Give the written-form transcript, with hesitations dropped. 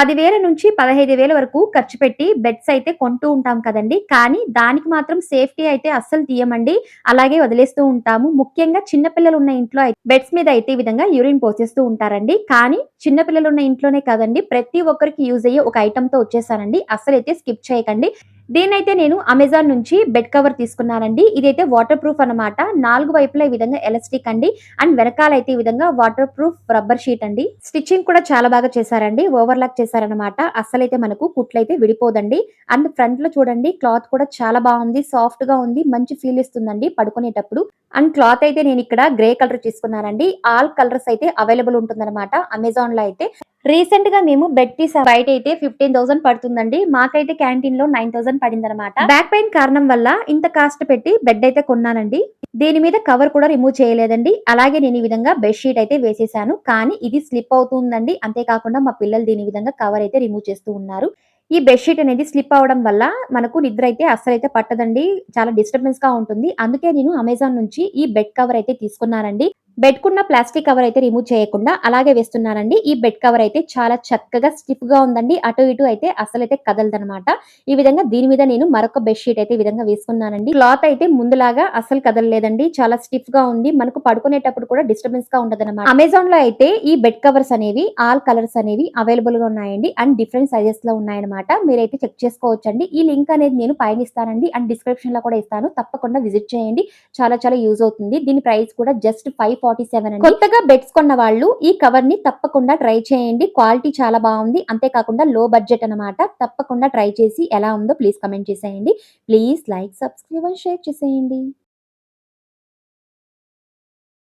10,000 నుంచి 15,000 వరకు ఖర్చు పెట్టి బెడ్స్ అయితే కొంటూ ఉంటాం కదండీ! కానీ దానికి మాత్రం సేఫ్టీ అయితే అస్సలు తీయమండి. అలాగే వదిలేస్తూ ఉంటాము. ముఖ్యంగా చిన్న పిల్లలున్న ఇంట్లో బెడ్స్ మీద అయితే ఈ విధంగా యూరిన్ పోసేస్తూ ఉంటారండి. కానీ చిన్న పిల్లలున్న ఇంట్లోనే కాదండి, ప్రతి ఒక్కరికి యూజ్ అయ్యే ఒక ఐటెమ్‌తో వచ్చేసానండి. అస్సలైతే స్కిప్ చేయకండి. దీన్నైతే నేను అమెజాన్ నుంచి బెడ్ కవర్ తీసుకున్నానండి. ఇదైతే వాటర్ ప్రూఫ్ అన్నమాట. 4 వైపులా ఈ విధంగా ఎలాస్టిక్ అండి. అండ్ వెనకాలైతే ఈ విధంగా వాటర్ ప్రూఫ్ రబ్బర్ షీట్ అండి. స్టిచ్చింగ్ కూడా చాలా బాగా చేశారండి. ఓవర్‌లాక్ చేశారన్నమాట. అస్సలైతే మనకు కుట్లయితే విడిపోదండి. అండ్ ఫ్రంట్‌లో చూడండి క్లాత్ కూడా చాలా బావుంది. సాఫ్ట్‌గా ఉంది. మంచి ఫీల్ ఇస్తుందండి పడుకునేటప్పుడు. అండ్ క్లాత్ అయితే నేనిక్కడ గ్రే కలర్ తీసుకున్నానండి. ఆల్ కలర్స్ అయితే అవైలబుల్ ఉంటుందన్నమాట అమెజాన్‌లో అయితే. రీసెంట్‌గా మేము బెడ్ తీసాం. బయటైతే 15,000 పడుతుందండి. మాకైతే క్యాంటీన్‌లో 9,000 పడిందనమాట. బ్యాక్ పెయిన్ కారణం వల్ల ఇంత కాస్ట్ పెట్టి బెడ్ అయితే కొన్నానండి. దీని మీద కవర్ కూడా రిమూవ్ చేయలేదండి. అలాగే నేను ఈ విధంగా బెడ్ షీట్ అయితే వేసేసాను. కానీ ఇది స్లిప్ అవుతుందండి. అంతే కాకుండా మా పిల్లలు దీని విధంగా కవర్ అయితే రిమూవ్ చేస్తూ ఉన్నారు. ఈ బెడ్ షీట్ అనేది స్లిప్ అవ్వడం వల్ల మనకు నిద్ర అయితే అస్సలైతే పట్టదండి. చాలా డిస్టర్బెన్స్‌గా ఉంటుంది. అందుకే నేను అమెజాన్ నుంచి ఈ బెడ్ కవర్ అయితే తీసుకున్నానండి. బెడ్‌కున్న ప్లాస్టిక్ కవర్ అయితే రిమూవ్ చేయకుండా అలాగే వేస్తున్నానండి. ఈ బెడ్ కవర్ అయితే చాలా చక్కగా స్టిఫ్‌గా ఉందండి. అటు ఇటు అయితే అస్సలైతే కదలదనమాట. ఈ విధంగా దీని మీద నేను మరొక బెడ్ షీట్ అయితే ఈ విధంగా వేసుకున్నానండి. క్లాత్ అయితే ముందులాగా అస్సలు కదలలేదండి. చాలా స్టిఫ్‌గా ఉంది. మనకు పడుకునేటప్పుడు కూడా డిస్టర్బెన్స్‌గా ఉండదనమాట. అమెజాన్‌లో అయితే ఈ బెడ్ కవర్స్ అనేవి ఆల్ కలర్స్ అనేవి అవైలబుల్‌గా ఉన్నాయండి. అండ్ డిఫరెంట్ సైజెస్‌లో ఉన్నాయన్నమాట. మీరైతే చెక్ చేసుకోవచ్చండి. ఈ లింక్ అనేది నేను పైన ఇస్తానండి. అండ్ డిస్క్రిప్షన్‌లో కూడా ఇస్తాను. తప్పకుండా విజిట్ చేయండి. చాలా చాలా యూజ్ అవుతుంది. దీని ప్రైస్ కూడా జస్ట్ 547 అండి. కొత్తగా బెడ్స్ కొన్న వాళ్ళు ఈ కవర్ ని తప్పకుండా ట్రై చేయండి. క్వాలిటీ చాలా బాగుంది. అంతేకాకుండా లో బడ్జెట్ అన్నమాట. తప్పకుండా ట్రై చేసి ఎలా ఉందో ప్లీజ్ కామెంట్ చేసేయండి. Please like, subscribe and share చేసేయండి.